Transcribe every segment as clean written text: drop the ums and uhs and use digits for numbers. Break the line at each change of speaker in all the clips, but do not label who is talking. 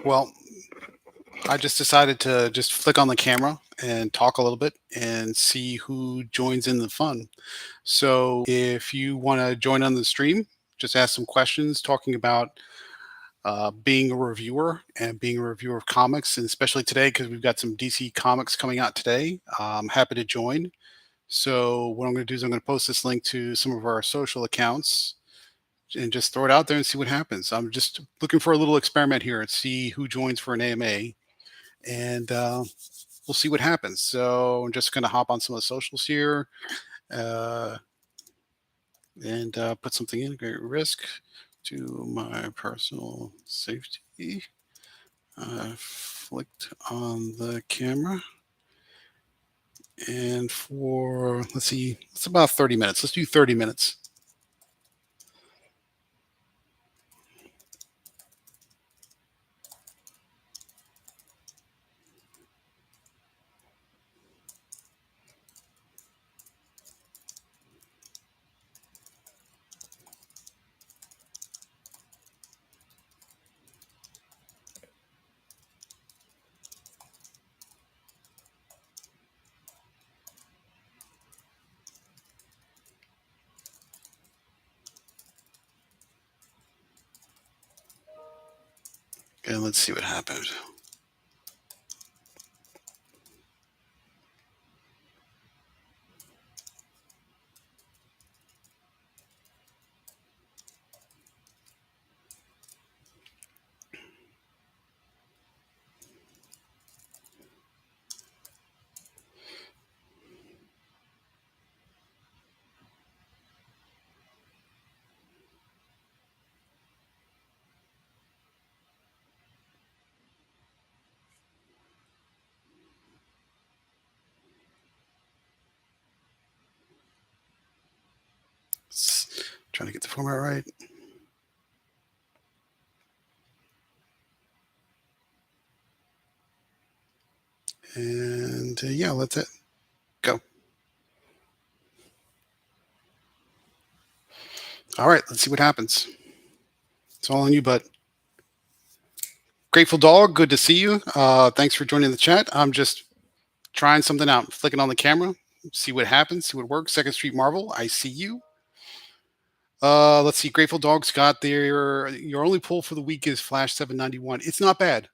Well, I just decided to just flick on the camera and talk a little bit and see who joins in the fun. So, if you want to join on the stream, just ask some questions talking about being a reviewer and being a reviewer of comics, and especially today because we've got some DC comics coming out today. I'm happy to join. So, what I'm going to do is I'm going to post this link to some of our social accounts and just throw it out there and see what happens. I'm just looking for a little experiment here and see who joins for an AMA, and we'll see what happens. So I'm just going to hop on some of the socials here uh, and put something in. Great risk to my personal safety. Flicked on the camera. And for, let's see, it's about 30 minutes. Let's do 30 minutes. And let's see what happens. Trying to get the format right. And yeah, let it go. All right, let's see what happens. It's all on you, bud. Grateful Dog, good to see you. Thanks for joining the chat. I'm just trying something out, flicking on the camera, see what happens, see what works. Second Street Marvel, I see you. Let's see. Grateful Dog's got their your only pull for the week is Flash 791. It's not bad.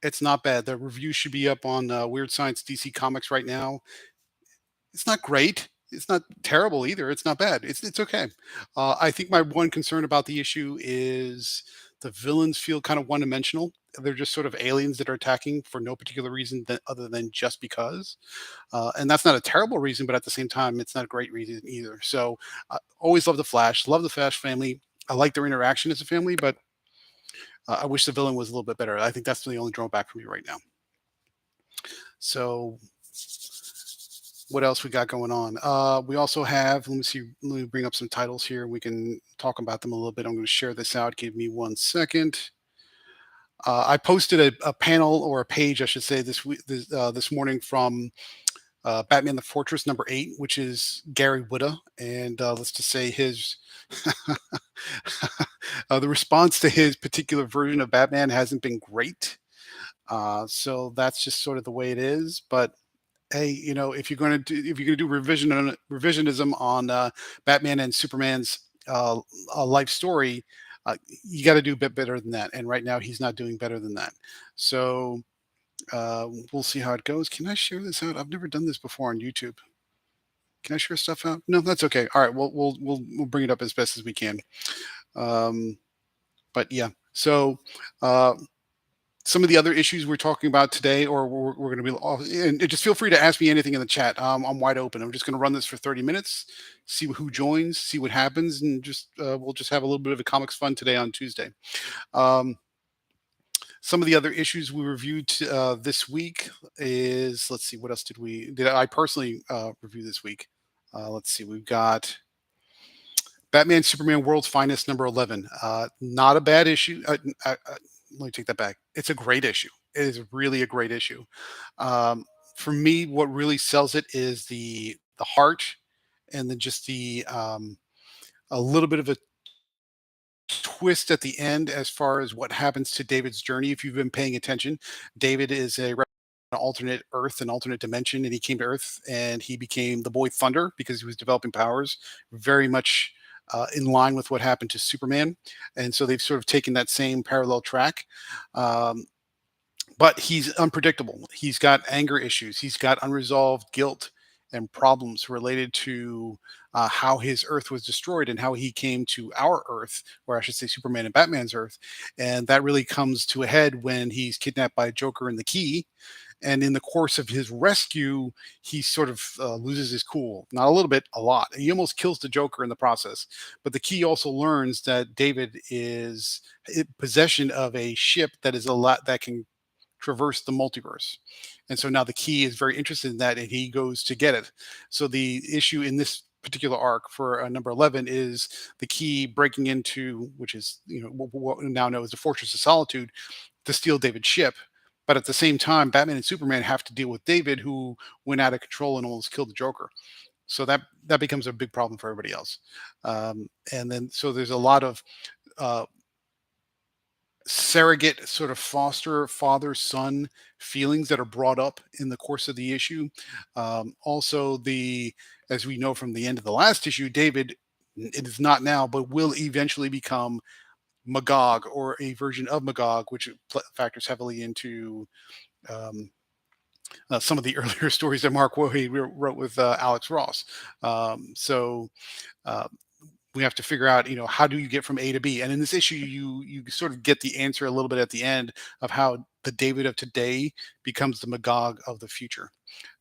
It's not bad. The review should be up on Weird Science DC Comics right now. It's not great. It's not terrible either. It's not bad. It's okay. I think my one concern about the issue is the villains feel kind of one dimensional. They're just sort of aliens that are attacking for no particular reason other than just because. And that's not a terrible reason, but at the same time, it's not a great reason either. So, always love the Flash. Love the Flash family. I like their interaction as a family, but I wish the villain was a little bit better. I think that's the only drawback for me right now. So what else we got going on? We also have, let me see, let me bring up some titles here. We can talk about them a little bit. I'm going to share this out. Give me 1 second. I posted a panel or a page, I should say, this morning from Batman the Fortress #8, which is Gary Whitta. And let's just say his the response to his particular version of Batman hasn't been great. So that's just sort of the way it is. But hey, if you're going to do revisionism on Batman and Superman's life story, you got to do a bit better than that. And right now, he's not doing better than that. So we'll see how it goes. Can I share this out? I've never done this before on YouTube. Can I share stuff out? No, that's okay. All right, we'll bring it up as best as we can. Um, but yeah, so uh, some of the other issues we're talking about today, or we're going to be, and just feel free to ask me anything in the chat. I'm wide open. I'm just going to run this for 30 minutes, see who joins, see what happens, and just we'll just have a little bit of a comics fun today on Tuesday. Um, some of the other issues we reviewed this week is, let's see, what else did I personally review this week? Let's see, we've got Batman Superman World's Finest #11. Not a bad issue. Let me take that back. It's a great issue. It is really a great issue. For me, what really sells it is the heart, and then just the a little bit of a twist at the end as far as what happens to David's journey. If you've been paying attention, David is an alternate Earth, an alternate dimension, and he came to Earth and he became the Boy Thunder because he was developing powers, very much in line with what happened to Superman. And so they've sort of taken that same parallel track. Um, but he's unpredictable. He's got anger issues. He's got unresolved guilt and problems related to how his Earth was destroyed and how he came to our Earth, or I should say, Superman and Batman's Earth. And that really comes to a head when he's kidnapped by Joker and the Key. And in the course of his rescue, he sort of loses his cool. Not a little bit, a lot. He almost kills the Joker in the process. But the Key also learns that David is in possession of a ship that is a lot that can traverse the multiverse. And so now the Key is very interested in that and he goes to get it. So the issue in this particular arc for number 11 is the Key breaking into, which is, what we now know as the Fortress of Solitude, to steal David's ship. But at the same time, Batman and Superman have to deal with David, who went out of control and almost killed the Joker. So that becomes a big problem for everybody else. And then so there's a lot of uh, surrogate sort of foster father son feelings that are brought up in the course of the issue. Also, the as we know from the end of the last issue, David, it is not now, but will eventually become Magog or a version of Magog, which factors heavily into um, some of the earlier stories that Mark Wahy wrote with Alex Ross. So uh, we have to figure out, how do you get from A to B? And in this issue, you sort of get the answer a little bit at the end of how the David of today becomes the Magog of the future.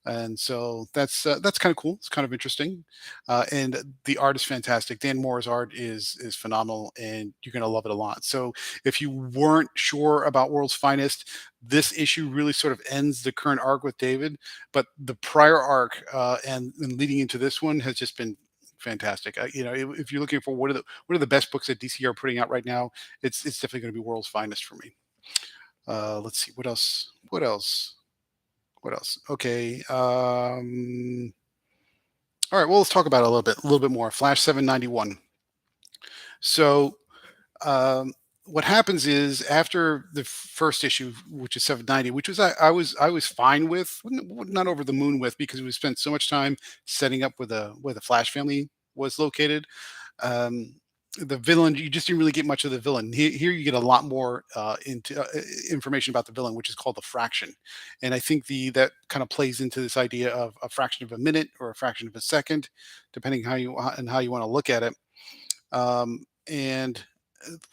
And so that's kind of cool. It's kind of interesting, and the art is fantastic. Dan Moore's art is phenomenal, and you're going to love it a lot. So if you weren't sure about World's Finest, this issue really sort of ends the current arc with David. But the prior arc and leading into this one has just been fantastic. If you're looking for what are the best books that DC are putting out right now, it's definitely going to be World's Finest for me. Let's see what else. What else? What else? Okay. All right. Well, let's talk about it a little bit more. Flash 791. So, um, what happens is after the first issue, which is 790, which was I was fine with, not over the moon with, because we spent so much time setting up where the Flash family was located. um, the villain, you just didn't really get much of the villain. Here you get a lot more into information about the villain, which is called the fraction. And I think the that kind of plays into this idea of a fraction of a minute or a fraction of a second, depending how you want to look at it. And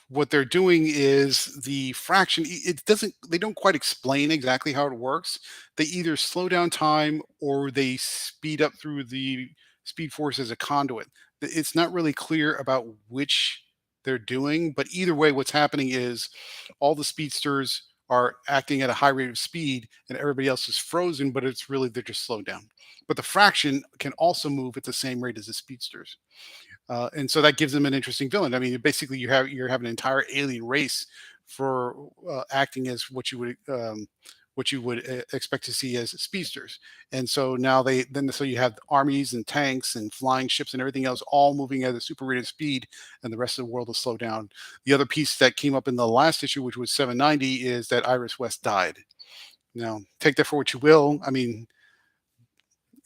what they're doing is the fraction, it doesn't they don't quite explain exactly how it works. They either slow down time or they speed up through the speed force as a conduit. It's not really clear about which they're doing, but either way what's happening is all the speedsters are acting at a high rate of speed and everybody else is frozen, but it's really they're just slowed down. But the fraction can also move at the same rate as the speedsters, and so that gives them an interesting villain. I mean, basically, you have an entire alien race for acting as what you would expect to see as speedsters. And so now so you have armies and tanks and flying ships and everything else all moving at a super rate of speed, and the rest of the world will slow down. The other piece that came up in the last issue, which was 790, is that Iris West died. Now, take that for what you will. I mean,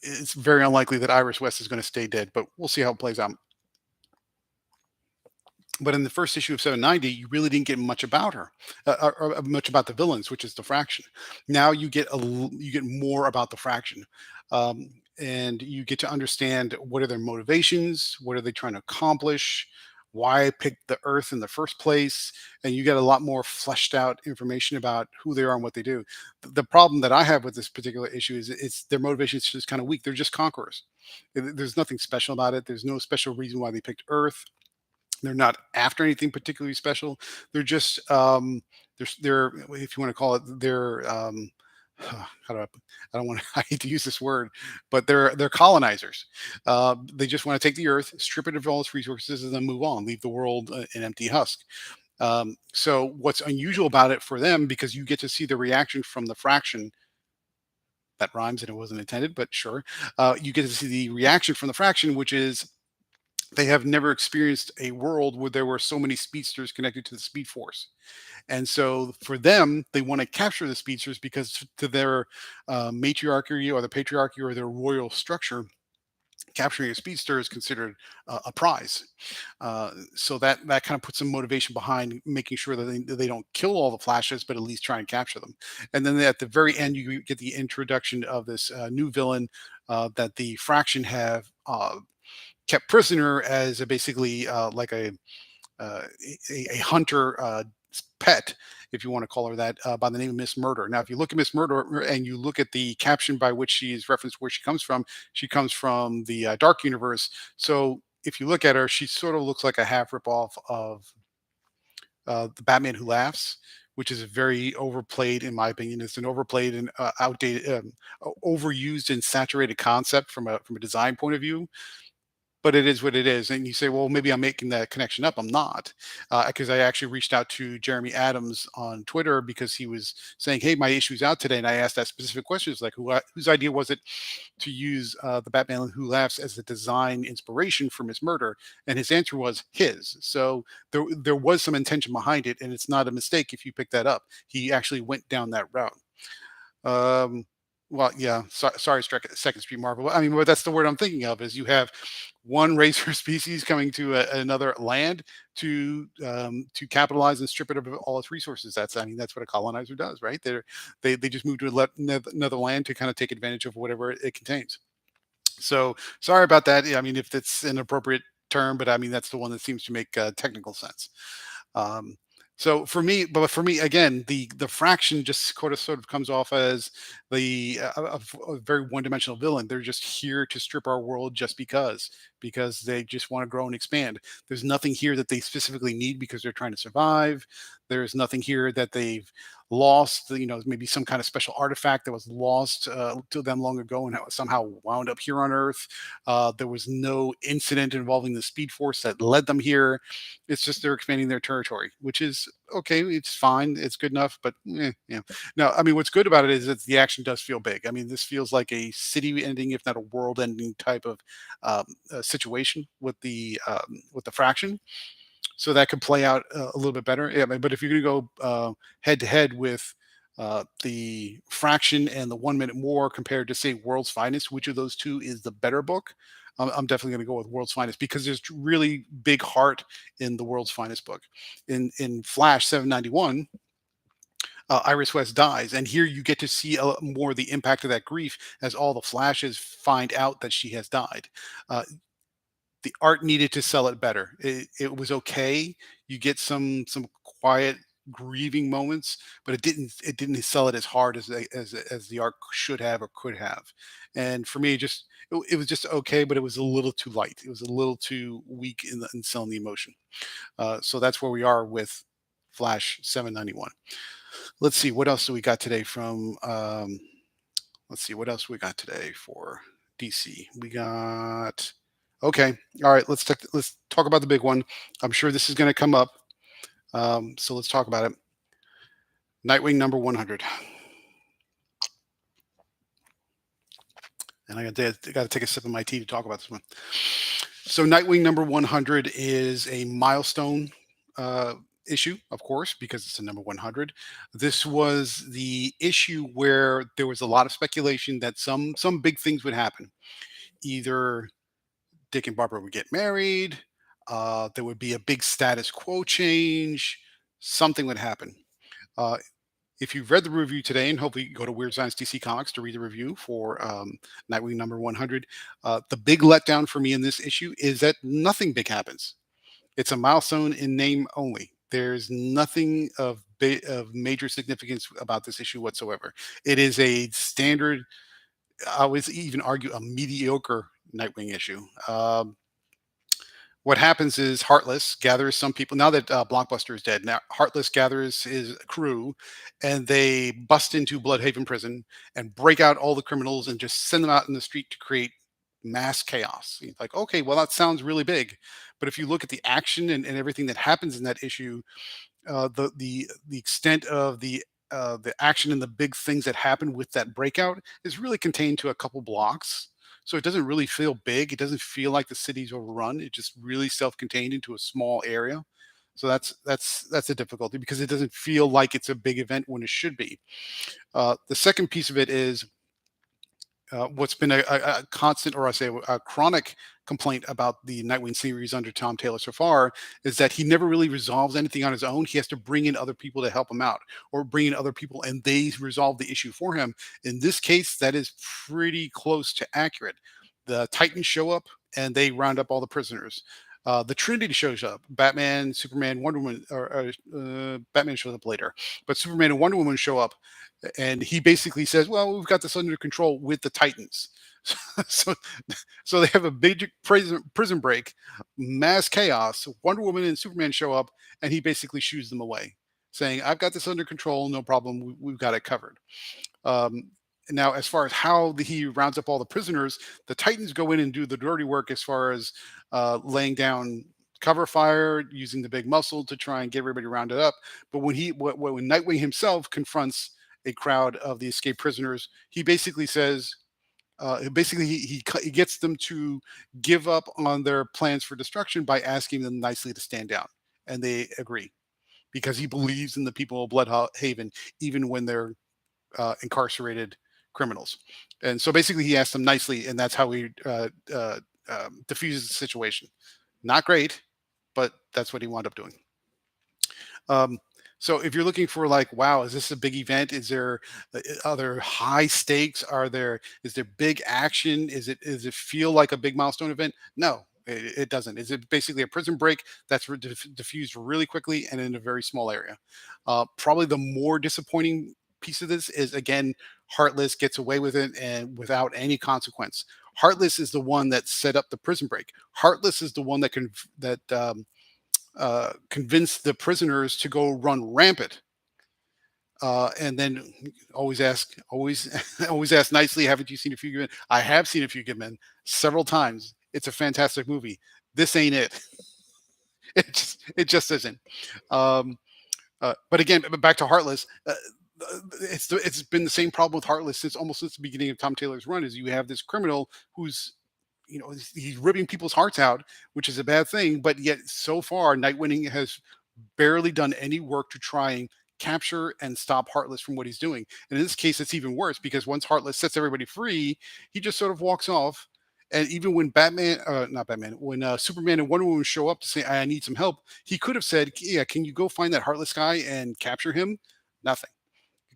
it's very unlikely that Iris West is going to stay dead, but we'll see how it plays out. But in the first issue of 790, you really didn't get much about her, or much about the villains, which is the Fraction. Now you get more about the Fraction, and you get to understand what are their motivations, what are they trying to accomplish, why pick the Earth in the first place, and you get a lot more fleshed out information about who they are and what they do. The problem that I have with this particular issue is it's their motivation is just kind of weak. They're just conquerors. There's nothing special about it. There's no special reason why they picked Earth. They're not after anything particularly special. They're just they're if you want to call it they're how do I don't want to I hate to use this word, but they're colonizers. They just want to take the earth, strip it of all its resources, and then move on, leave the world an empty husk. So what's unusual about it for them, because you get to see the reaction from the Fraction, that rhymes and it wasn't intended, but sure, you get to see the reaction from the Fraction, which is They have never experienced a world where there were so many speedsters connected to the Speed Force. And so for them, they want to capture the speedsters because to their matriarchy or the patriarchy or their royal structure, capturing a speedster is considered a prize. So that kind of puts some motivation behind making sure that they don't kill all the flashes, but at least try and capture them. And then at the very end, you get the introduction of this new villain that the Fraction have kept prisoner as basically like uh, a hunter pet, if you want to call her that, by the name of Miss Murder. Now, if you look at Miss Murder and you look at the caption by which she is referenced where she comes from the Dark Universe. So if you look at her, she sort of looks like a half ripoff of the Batman Who Laughs, which is very overplayed, in my opinion. It's an overplayed and outdated, overused and saturated concept from a design point of view, but it is what it is. And you say, well, maybe I'm making that connection up. I'm not, because I actually reached out to Jeremy Adams on Twitter because he was saying, "Hey, my issue's out today," and I asked that specific question: "Is like whose idea was it to use the Batman Who Laughs as the design inspiration for Miss Murder?" And his answer was his. So there was some intention behind it, and it's not a mistake if you pick that up. He actually went down that route. Um, well, yeah. Sorry, Second Street Marvel. I mean, but that's the word I'm thinking of. Is you have one race or species coming to another land to capitalize and strip it of all its resources. I mean, that's what a colonizer does, right? They just move to another land to kind of take advantage of whatever it contains. So sorry about that. Yeah, I mean, if it's an appropriate term, but I mean that's the one that seems to make technical sense. Um, so for me again, the Fraction just sort of comes off as a very one dimensional villain. They're just here to strip our world just because they just want to grow and expand. There's nothing here that they specifically need because they're trying to survive. There's nothing here that they've lost. You know, maybe some kind of special artifact that was lost to them long ago and somehow wound up here on Earth. There was no incident involving the Speed Force that led them here. It's just they're expanding their territory, which is okay. It's fine. It's good enough. But yeah. No, I mean, what's good about it is that the action does feel big. I mean, this feels like a city ending, if not a world ending type of situation with the Fraction. So that could play out a little bit better. Yeah, but if you're going to go head to head with the Fraction and the 1 Minute War compared to say World's Finest, which of those two is the better book? I'm definitely going to go with World's Finest because there's really big heart in the World's Finest book. In Flash 791, Iris West dies, and here you get to see more of the impact of that grief as all the Flashes find out that she has died. Uh, the art needed to sell it better. It was okay. You get some quiet grieving moments, but it didn't sell it as hard as as the art should have or could have. And for me, it was just okay, but it was a little too light. It was a little too weak in selling the emotion. So that's where we are with Flash 791. Let's see what else do we got today from. Let's see what else we got today for DC. We got okay. All right, let's talk about the big one. I'm sure this is going to come up. So let's talk about it. Nightwing number 100. And I got to take a sip of my tea to talk about this one. So Nightwing number 100 is a milestone uh, issue, of course, because it's a number 100. This was the issue where there was a lot of speculation that some big things would happen. Either Dick and Barbara would get married, there would be a big status quo change, something would happen. Uh, if you've read the review today, and hopefully you go to Weird Science DC Comics to read the review for Nightwing number 100, the big letdown for me in this issue is that nothing big happens. It's a milestone in name only. There's nothing of major significance about this issue whatsoever. It is a standard, I would even argue, a mediocre Nightwing issue. What happens is Heartless gathers some people now that Blockbuster is dead. Now Heartless gathers his crew, and they bust into Bloodhaven prison and break out all the criminals and just send them out in the street to create mass chaos. It's like, okay, well that sounds really big, but if you look at the action and everything that happens in that issue, the extent of the action and the big things that happen with that breakout is really contained to a couple blocks. so it doesn't really feel big. It doesn't feel like the city's overrun. It's just really self-contained into a small area. So that's a difficulty because it doesn't feel like it's a big event when it should be. The second piece of it is what's been a constant, or I say a chronic complaint about the Nightwing series under Tom Taylor so far is that he never really resolves anything on his own. He has to bring in other people to help him out, or bring in other people and they resolve the issue for him. In this case, that is pretty close to accurate. The Titans show up and they round up all the prisoners. The Trinity shows up. Batman, Superman, Wonder Woman, or Batman shows up later, but Superman and Wonder Woman show up, and he basically says, "Well, we've got this under control with the Titans." so, so they have a big prison break, mass chaos. Wonder Woman and Superman show up, and he basically shoos them away, saying, "I've got this under control, no problem. We've got it covered." Um, Now, as far as how he rounds up all the prisoners, the Titans go in and do the dirty work as far as laying down cover fire, using the big muscle to try and get everybody rounded up. But when Nightwing himself confronts a crowd of the escaped prisoners, he basically says, he gets them to give up on their plans for destruction by asking them nicely to stand down, and they agree because he believes in the people of Bloodhaven, even when they're incarcerated criminals. And so basically, he asked them nicely, and that's how he diffuses the situation. Not great, but that's what he wound up doing. Um, so if you're looking for like, wow, is this a big event? Is there are there high stakes? Is there big action? Is it feel like a big milestone event? No, it doesn't. Is it basically a prison break that's diffused really quickly and in a very small area? Probably the more disappointing piece of this is again, Heartless gets away with it and without any consequence. Heartless is the one that set up the prison break. Heartless is the one that convince the prisoners to go run rampant. And then always, always ask nicely, haven't you seen A Few Good Men? I have seen A Few Good Men several times. It's a fantastic movie. This ain't it. It just isn't. Um, but again, back to Heartless. It's been the same problem with Heartless since the beginning of Tom Taylor's run. Is you have this criminal who's he's ripping people's hearts out, which is a bad thing. But yet, so far, Nightwing has barely done any work to try and capture and stop Heartless from what he's doing. And in this case, it's even worse because once Heartless sets everybody free, he just sort of walks off. And even when not Batman, when Superman and Wonder Woman show up to say, "I need some help," he could have said, "Yeah, can you go find that Heartless guy and capture him?" Nothing.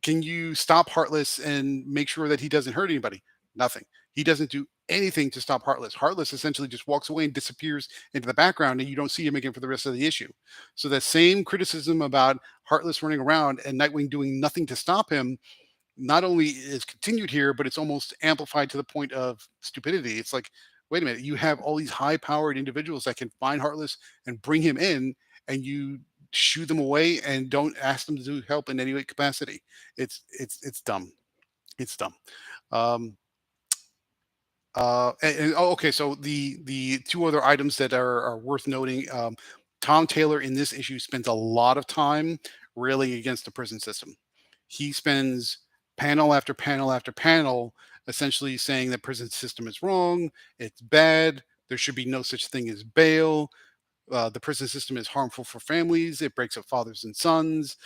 Can you stop Heartless and make sure that he doesn't hurt anybody? Nothing. He doesn't do anything to stop Heartless. Heartless essentially just walks away and disappears into the background, and you don't see him again for the rest of the issue. So that same criticism about Heartless running around and Nightwing doing nothing to stop him not only is continued here, but it's almost amplified to the point of stupidity. It's like, wait a minute, you have all these high-powered individuals that can find Heartless and bring him in, and you shoo them away and don't ask them to do help in any way capacity. It's dumb. It's dumb. Um, oh, okay, so the two other items that are worth noting. Tom Taylor in this issue spends a lot of time railing against the prison system. He spends panel after panel after panel essentially saying the prison system is wrong, it's bad, there should be no such thing as bail, the prison system is harmful for families. It breaks up fathers and sons.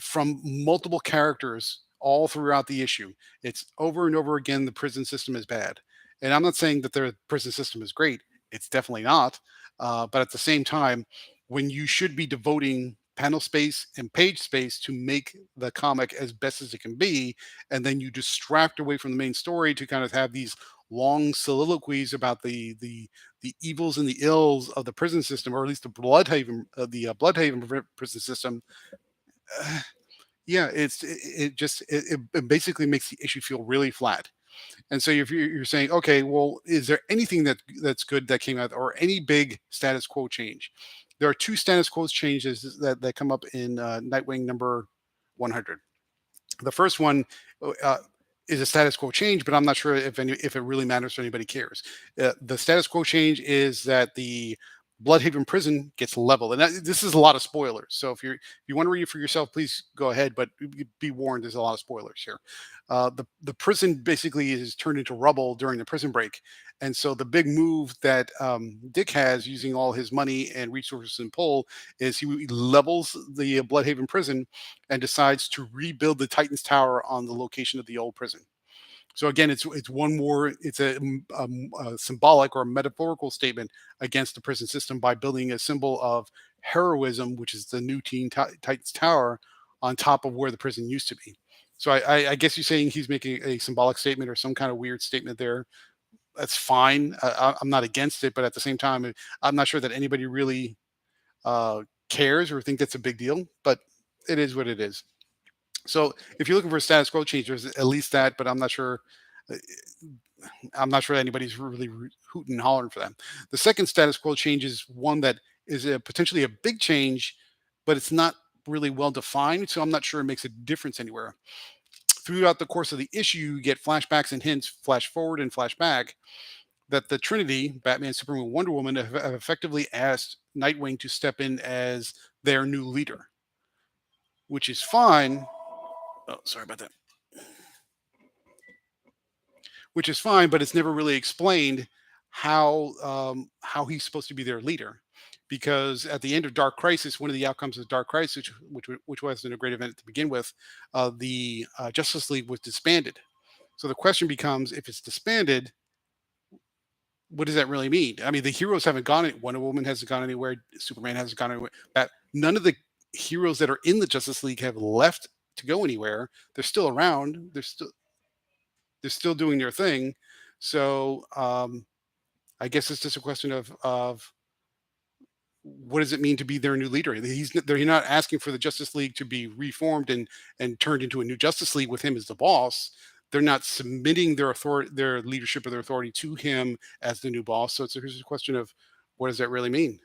From multiple characters all throughout the issue, it's over and over again. The prison system is bad, and I'm not saying that the prison system is great. It's definitely not. But at the same time, when you should be devoting panel space and page space to make the comic as best as it can be, and then you distract away from the main story to kind of have these long soliloquies about the evils and the ills of the prison system, or at least the Bloodhaven prison system. Uh, yeah, it basically makes the issue feel really flat. And so if you're saying, okay, well, is there anything that's good that came out, or any big status quo change? There are two status quo changes that come up in Nightwing number 100. The first one uh, is a status quo change, but I'm not sure if it really matters or anybody cares. The status quo change is that the Bloodhaven prison gets leveled, and this is a lot of spoilers. So if you want to read it for yourself, please go ahead. But be warned, there's a lot of spoilers here. The prison basically is turned into rubble during the prison break, and so the big move that Dick has, using all his money and resources and pull, is he levels the Bloodhaven prison and decides to rebuild the Titan's Tower on the location of the old prison. So again, it's one more, it's a symbolic or metaphorical statement against the prison system by building a symbol of heroism, which is the new Titans Tower, on top of where the prison used to be. So I guess you're saying he's making a symbolic statement or some kind of weird statement there. That's fine. I'm not against it, but at the same time, I'm not sure that anybody really cares or think that's a big deal. But it is what it is. So if you're looking for a status quo change, there's at least that, but I'm not sure. uh, I'm not sure anybody's really hooting and hollering for them. The second status quo change is one that is potentially a big change, but it's not really well defined. So I'm not sure it makes a difference anywhere. Throughout the course of the issue, you get flashbacks and hints, flash forward and flash back, that the Trinity, Batman, Superman, Wonder Woman, have effectively asked Nightwing to step in as their new leader, which is fine. Oh, sorry about that. Which is fine, but it's never really explained how he's supposed to be their leader. Because at the end of Dark Crisis, one of the outcomes of Dark Crisis, which wasn't a great event to begin with, the Justice League was disbanded. So the question becomes, if it's disbanded, what does that really mean? I mean, the heroes haven't gone. Wonder Woman hasn't gone anywhere. Superman hasn't gone anywhere. None of the heroes that are in the Justice League have left to go anywhere. They're still around. They're still doing their thing. So I guess it's just a question of what does it mean to be their new leader? They're not asking for the Justice League to be reformed and turned into a new Justice League with him as the boss. They're not submitting their authority, their leadership, or their authority to him as the new boss. So it's a question of what does that really mean?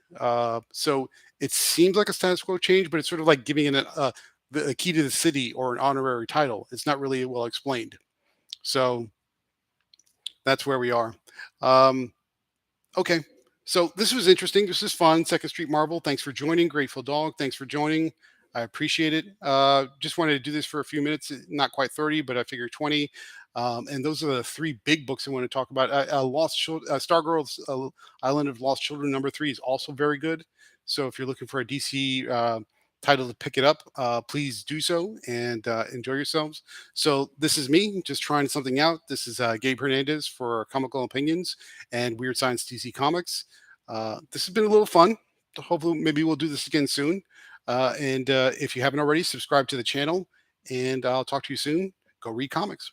So it seems like a status quo change, but it's sort of like giving it the key to the city or an honorary title. It's not really well explained. So that's where we are. Um, okay. So this was interesting. This is fun. Second Street Marvel. Thanks for joining. Grateful Dog. Thanks for joining. I appreciate it. Just wanted to do this for a few minutes. Not quite 30, but I figured 20. And those are the three big books I want to talk about. Stargirl's Island of Lost Children #3 is also very good. So if you're looking for a DC title to pick it up, please do so and enjoy yourselves. So this is me just trying something out. This is Gabe Hernandez for Comical Opinions and Weird Science DC Comics. This has been a little fun. Hopefully, maybe we'll do this again soon. And if you haven't already, subscribe to the channel, and I'll talk to you soon. Go read comics.